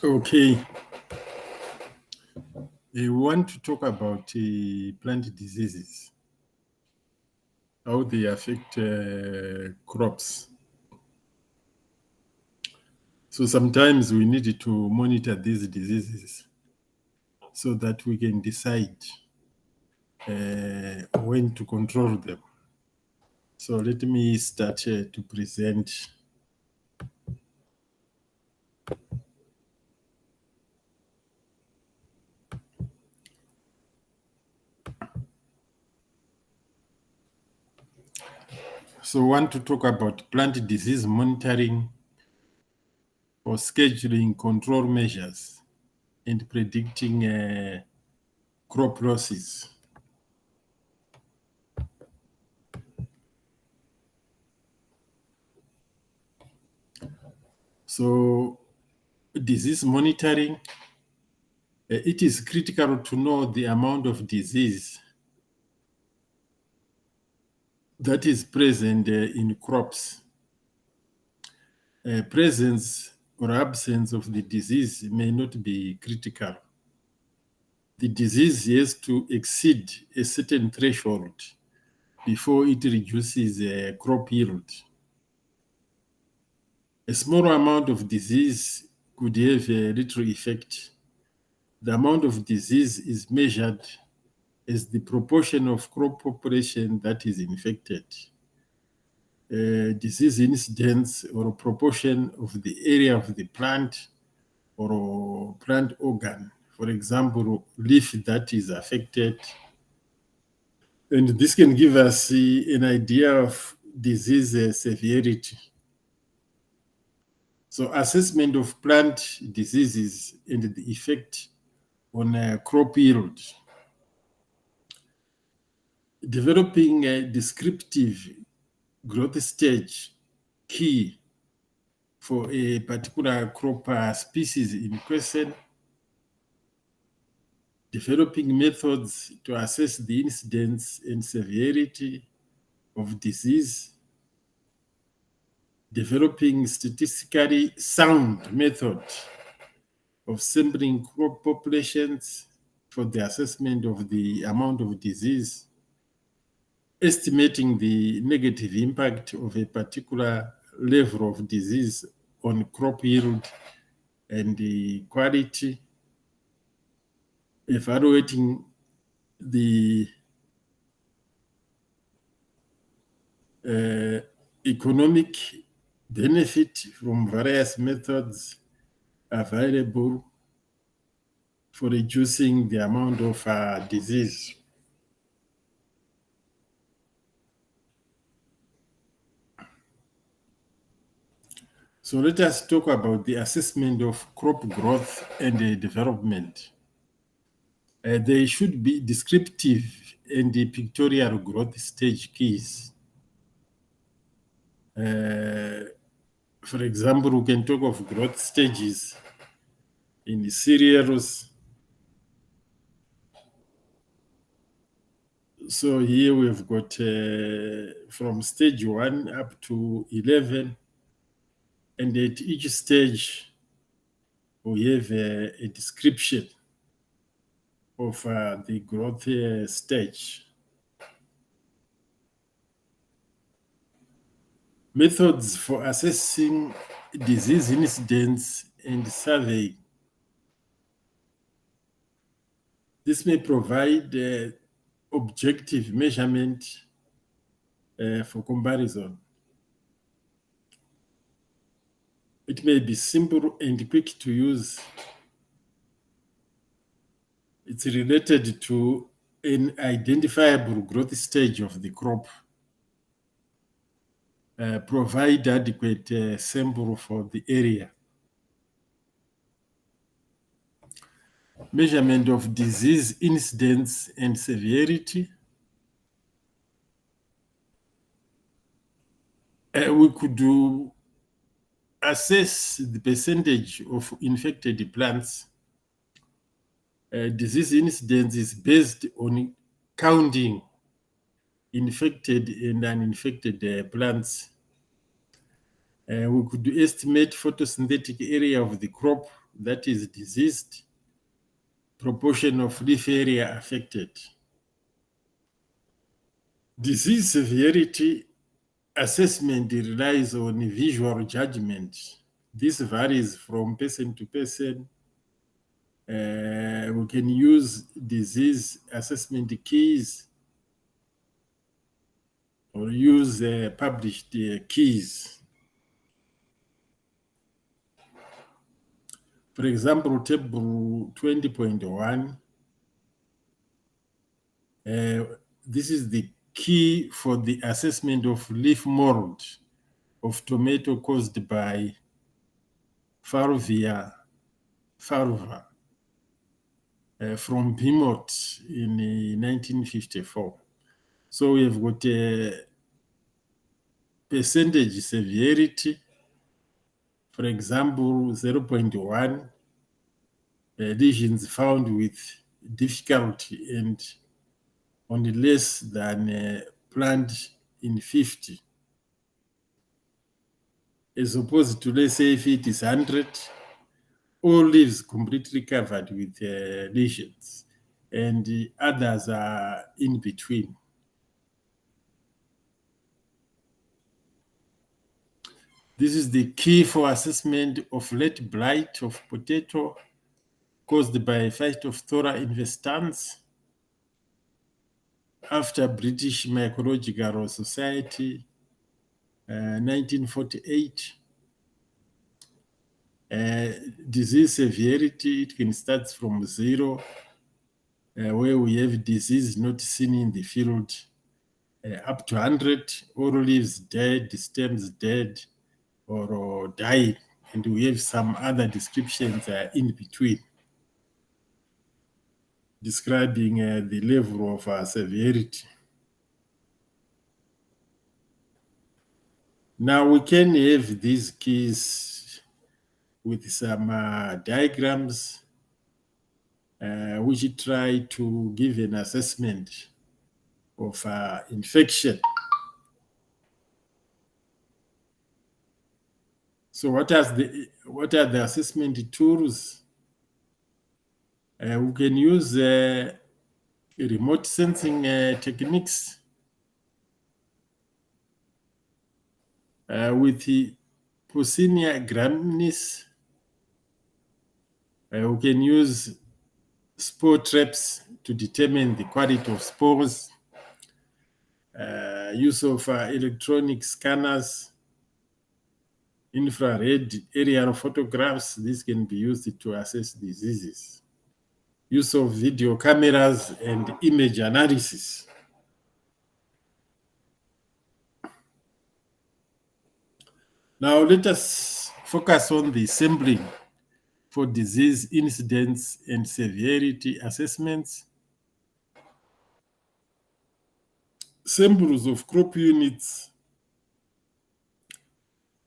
Okay, we want to talk about plant diseases, how they affect crops. So sometimes we need to monitor these diseases so that we can decide when to control them. So let me start to present. So want to talk about plant disease monitoring or scheduling control measures and predicting crop losses. So disease monitoring, it is critical to know the amount of disease that is present in crops. Presence or absence of the disease may not be critical. The disease has to exceed a certain threshold before it reduces crop yield. A small amount of disease could have a little effect. The amount of disease is measured as the proportion of crop population that is infected. Disease incidence or proportion of the area of the plant or plant organ, for example, leaf that is affected. And this can give us an idea of disease severity. So assessment of plant diseases and the effect on crop yield. Developing a descriptive growth stage key for a particular crop species in question. Developing methods to assess the incidence and severity of disease. Developing statistically sound method of sampling crop populations for the assessment of the amount of disease. Estimating the negative impact of a particular level of disease on crop yield and the quality. Evaluating the economic benefit from various methods available for reducing the amount of disease. So let us talk about the assessment of crop growth and development. They should be descriptive and the pictorial growth stage keys. For example, we can talk of growth stages in the cereals. So here we've got from stage 1 up to 11, and at each stage we have a description of the growth stage. Methods for assessing disease incidence and survey. This may provide objective measurement for comparison. It may be simple and quick to use. It's related to an identifiable growth stage of the crop. Provide adequate sample for the area. Measurement of disease incidence and severity. We could assess the percentage of infected plants. Disease incidence is based on counting infected and uninfected plants. We could estimate photosynthetic area of the crop that is diseased, proportion of leaf area affected. Disease severity assessment relies on visual judgment. This varies from person to person. We can use disease assessment keys or use published keys. For example, table 20.1, this is the key for the assessment of leaf mold of tomato caused by Falvia falva from Pimot in 1954. So we have got a percentage severity, for example, 0.1, lesions found with difficulty and only less than planned in 50. As opposed to, let's say, if it is 100, all leaves completely covered with lesions, and the others are in between. This is the key for assessment of late blight of potato caused by Phytophthora investans after British Mycological Society, 1948. Disease severity, it can start from 0, where we have disease not seen in the field, up to 100, all leaves dead, stems dead, or dying. And we have some other descriptions in between, describing the level of severity. Now we can have these keys with some diagrams which try to give an assessment of infection. So what are the assessment tools? We can use remote sensing techniques with the Poussinia graminis. We can use spore traps to determine the quality of spores. Use of electronic scanners, infrared aerial photographs. This can be used to assess diseases. Use of video cameras and image analysis. Now let us focus on the sampling for disease incidence and severity assessments. Samples of crop units,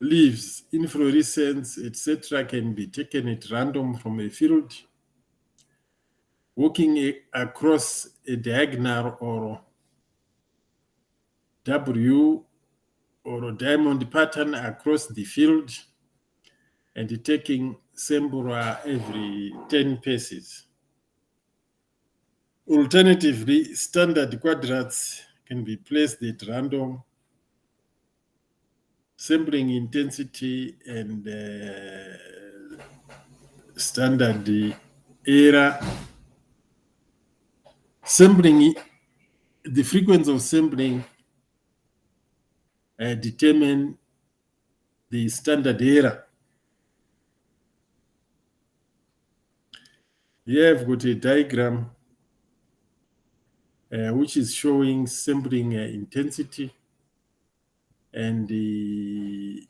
leaves, inflorescence, etc. can be taken at random from a field. Walking across a diagonal or W or a diamond pattern across the field and taking sample every 10 paces. Alternatively, standard quadrats can be placed at random, sampling intensity and standard error. Sampling, the frequency of sampling determine the standard error. Here I've got a diagram which is showing sampling intensity and the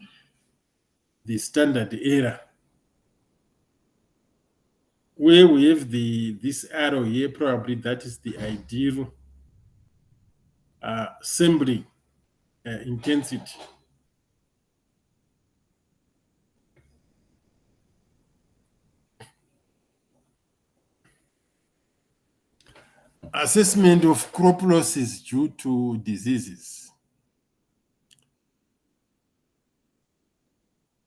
standard error. Where we have this arrow here, probably that is the ideal sampling intensity. Assessment of crop losses due to diseases.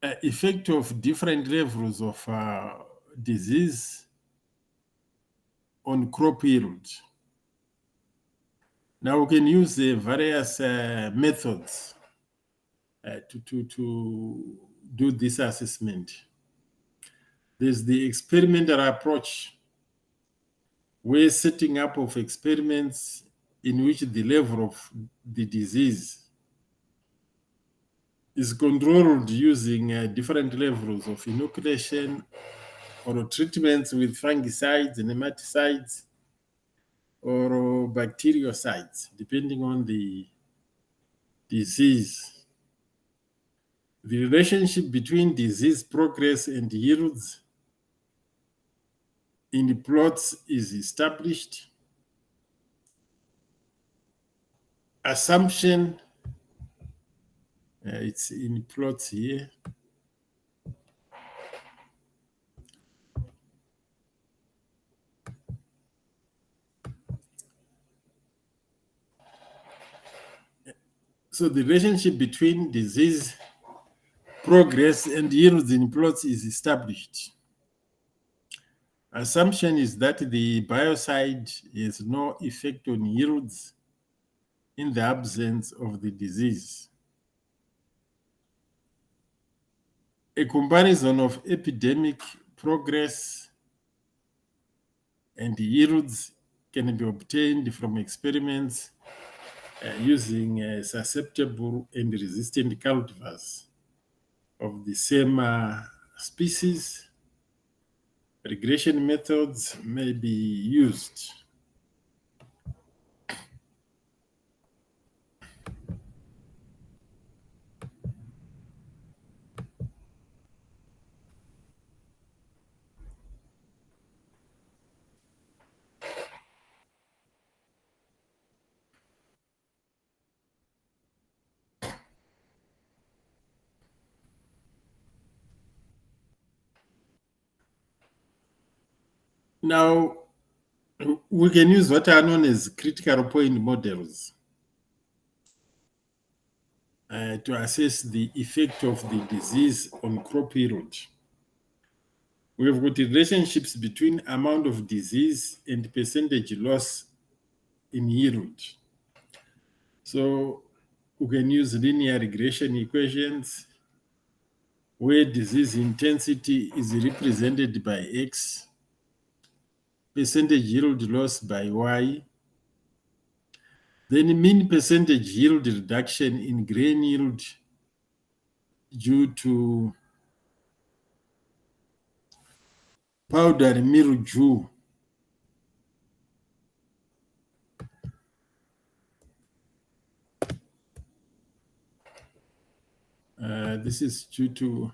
Effect of different levels of disease on crop yield. Now we can use various methods to do this assessment. There's the experimental approach, where setting up of experiments in which the level of the disease is controlled using different levels of inoculation or treatments with fungicides, nematicides, or bactericides, depending on the disease. The relationship between disease progress and yields in the plots is established. Assumption, it's in plots here. So the relationship between disease progress and yields in plots is established. Assumption is that the biocide has no effect on yields in the absence of the disease. A comparison of epidemic progress and yields can be obtained from experiments using susceptible and resistant cultivars of the same species. Regression methods may be used. Now, we can use what are known as critical point models to assess the effect of the disease on crop yield. We have got relationships between amount of disease and percentage loss in yield. So we can use linear regression equations where disease intensity is represented by X, percentage yield loss by Y, then mean percentage yield reduction in grain yield due to powder mildew. This is due to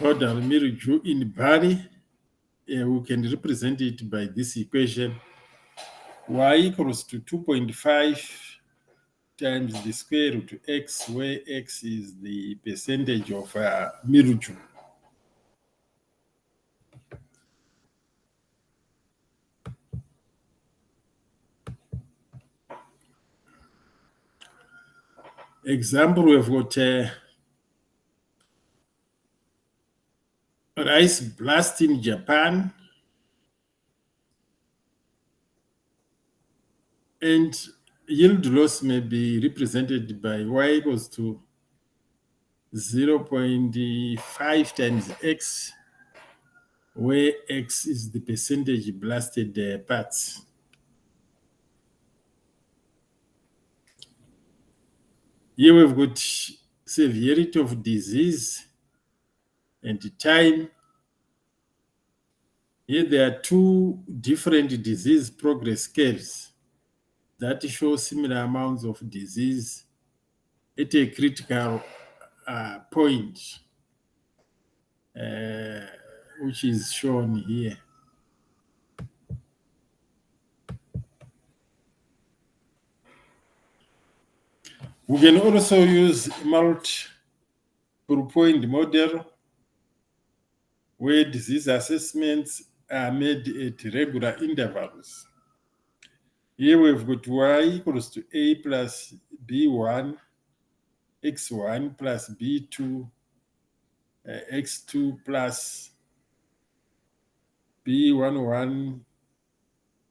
powder mildew in barley. We can represent it by this equation. Y equals to 2.5 times the square root of X, where X is the percentage of mildew. Example, we've got rice blast in Japan, and yield loss may be represented by Y equals to 0.5 times X, where X is the percentage blasted parts. Here we've got severity of disease and time. Here there are two different disease progress curves that show similar amounts of disease at a critical point, which is shown here. We can also use multiple point model where disease assessments are made at regular intervals. Here we've got y equals to a plus b1, x1 plus b2, x2 plus b11,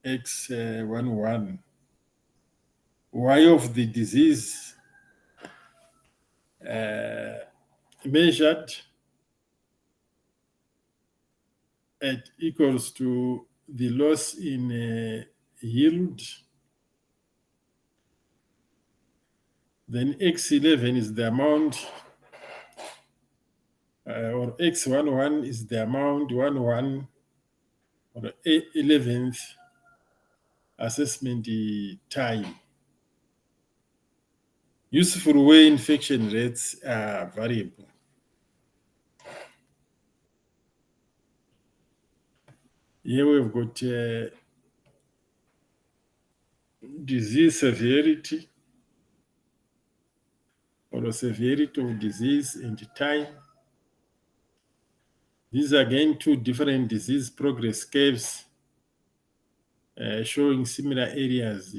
x11. Y of the disease measured at equals to the loss in yield. Then x11 is the amount, or x11 is the amount 11 or 11th assessment time. Useful way infection rates are variable. Here we've got disease severity, or severity of disease and time. These are again two different disease progress curves showing similar areas,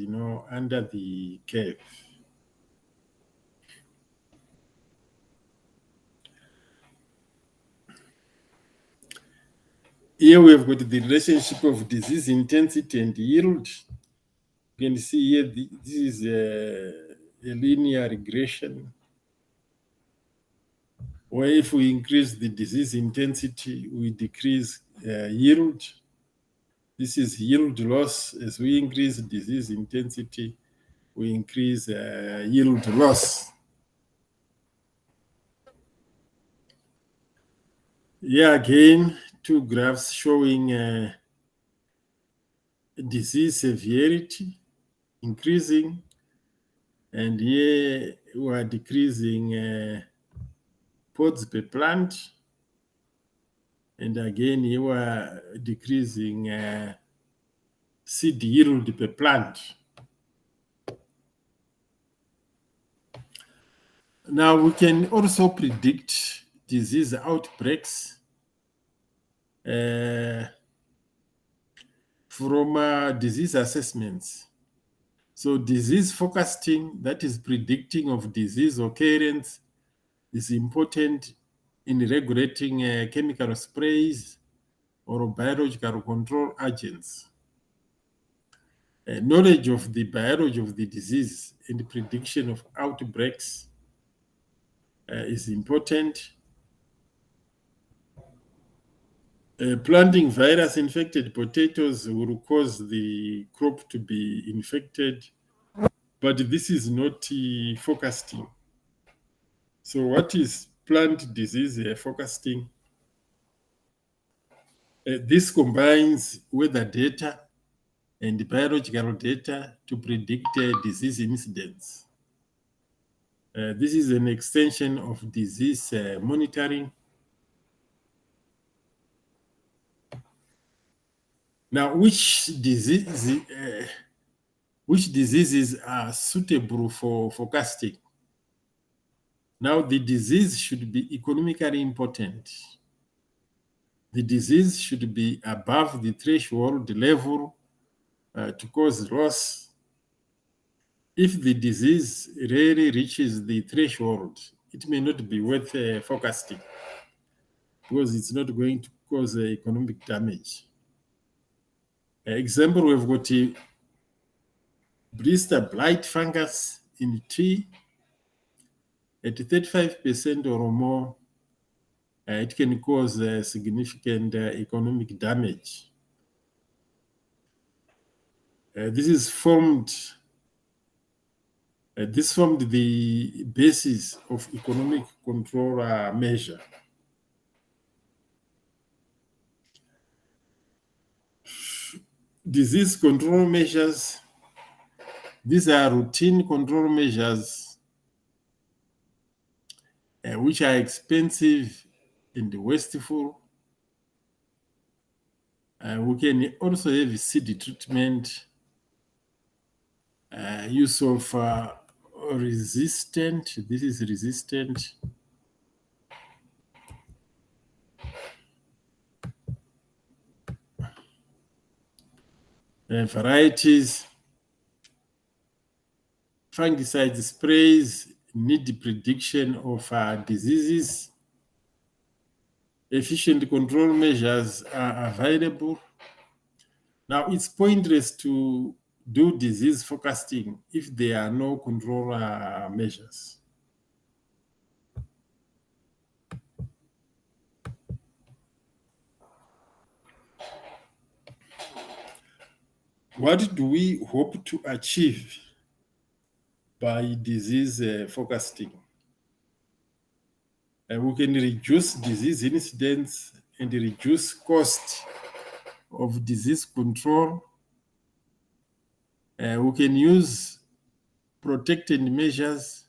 under the curve. Here we've got the relationship of disease intensity and yield. You can see here, this is a linear regression, where if we increase the disease intensity, we decrease yield. This is yield loss. As we increase disease intensity, we increase yield loss. Here again, two graphs showing disease severity increasing, and here we are decreasing pods per plant, and again here we are decreasing seed yield per plant. Now we can also predict disease outbreaks from disease assessments. So disease forecasting, that is predicting of disease occurrence, is important in regulating chemical sprays or biological control agents. Knowledge of the biology of the disease and prediction of outbreaks is important. Planting virus-infected potatoes will cause the crop to be infected, but this is not forecasting. So what is plant disease forecasting? This combines weather data and biological data to predict disease incidence. This is an extension of disease monitoring. Now, which diseases are suitable for forecasting? Now, the disease should be economically important. The disease should be above the threshold level to cause loss. If the disease rarely reaches the threshold, it may not be worth forecasting because it's not going to cause economic damage. Example, we've got blister blight fungus in tree. At 35% or more, it can cause significant economic damage. This formed the basis of economic control measure. Disease control measures, these are routine control measures which are expensive and wasteful. We can also have seed treatment, use of resistant. This is resistant. varieties. Fungicide sprays need prediction of diseases. Efficient control measures are available. Now, it's pointless to do disease forecasting if there are no control measures. What do we hope to achieve by disease forecasting? We can reduce disease incidence and reduce cost of disease control. We can use protected measures.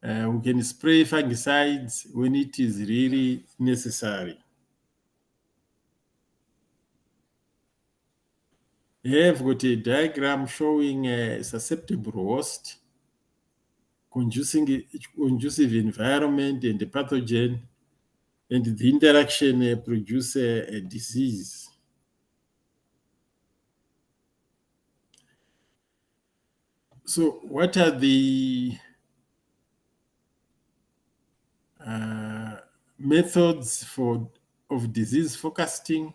We can spray fungicides when it is really necessary. Here I've got a diagram showing a susceptible host, conducive environment, and the pathogen, and the interaction produce a disease. So what are the methods of disease forecasting?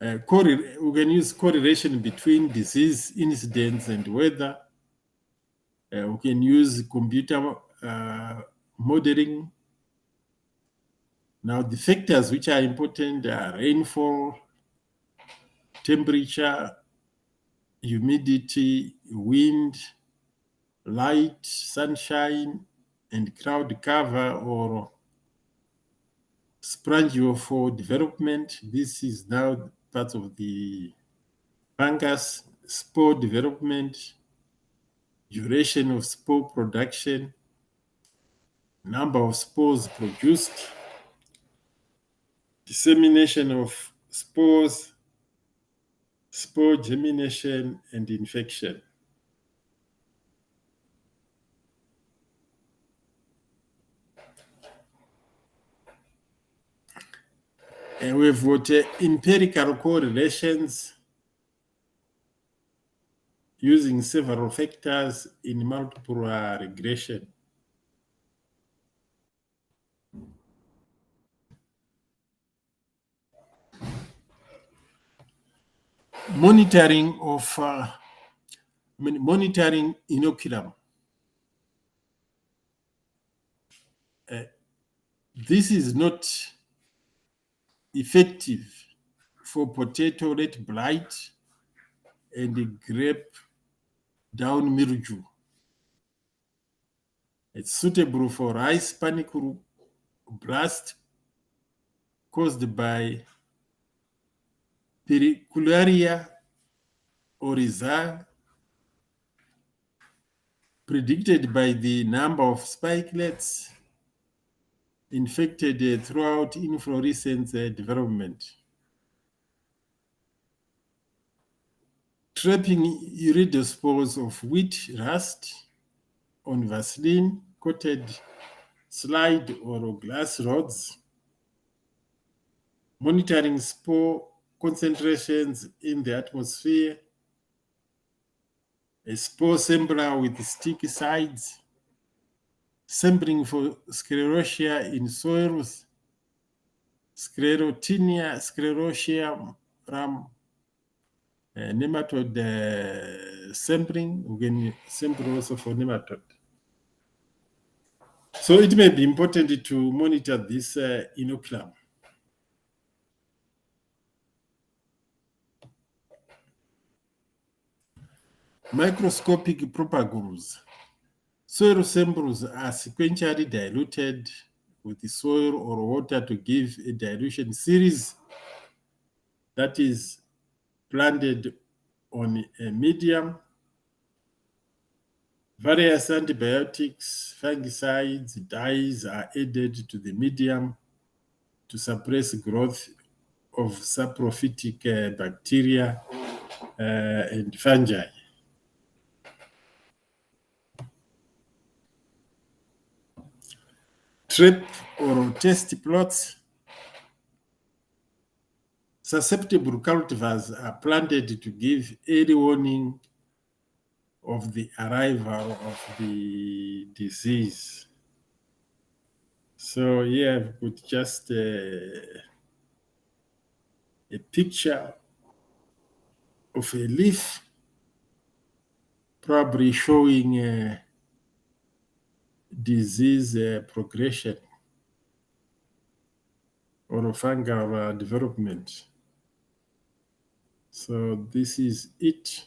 We can use correlation between disease incidence and weather. We can use computer modeling. Now, the factors which are important are rainfall, temperature, humidity, wind, light, sunshine, and cloud cover or sporangiophore development. This is now part of the fungus, spore development, duration of spore production, number of spores produced, dissemination of spores, spore germination, and infection. And we've got empirical correlations using several factors in multiple regression. Monitoring of monitoring inoculum. This is not effective for potato red blight and grape down mildew. It's suitable for rice panicle blast caused by Pericularia oryza, predicted by the number of spikelets infected throughout inflorescence development. Trapping iridospores of wheat rust on Vaseline coated slide or glass rods. Monitoring spore concentrations in the atmosphere. A spore sampler with sticky sides. Sampling for sclerotia in soils. Sclerotinia, sclerotia, nematode sampling. We can sample also for nematode. So it may be important to monitor this inoculum. Microscopic propagules. Soil samples are sequentially diluted with the soil or water to give a dilution series that is planted on a medium. Various antibiotics, fungicides, dyes are added to the medium to suppress growth of saprophytic bacteria and fungi. Trap or test plots. Susceptible cultivars are planted to give early warning of the arrival of the disease. So here I've put just a picture of a leaf, probably showing disease progression or fungal development. So this is it.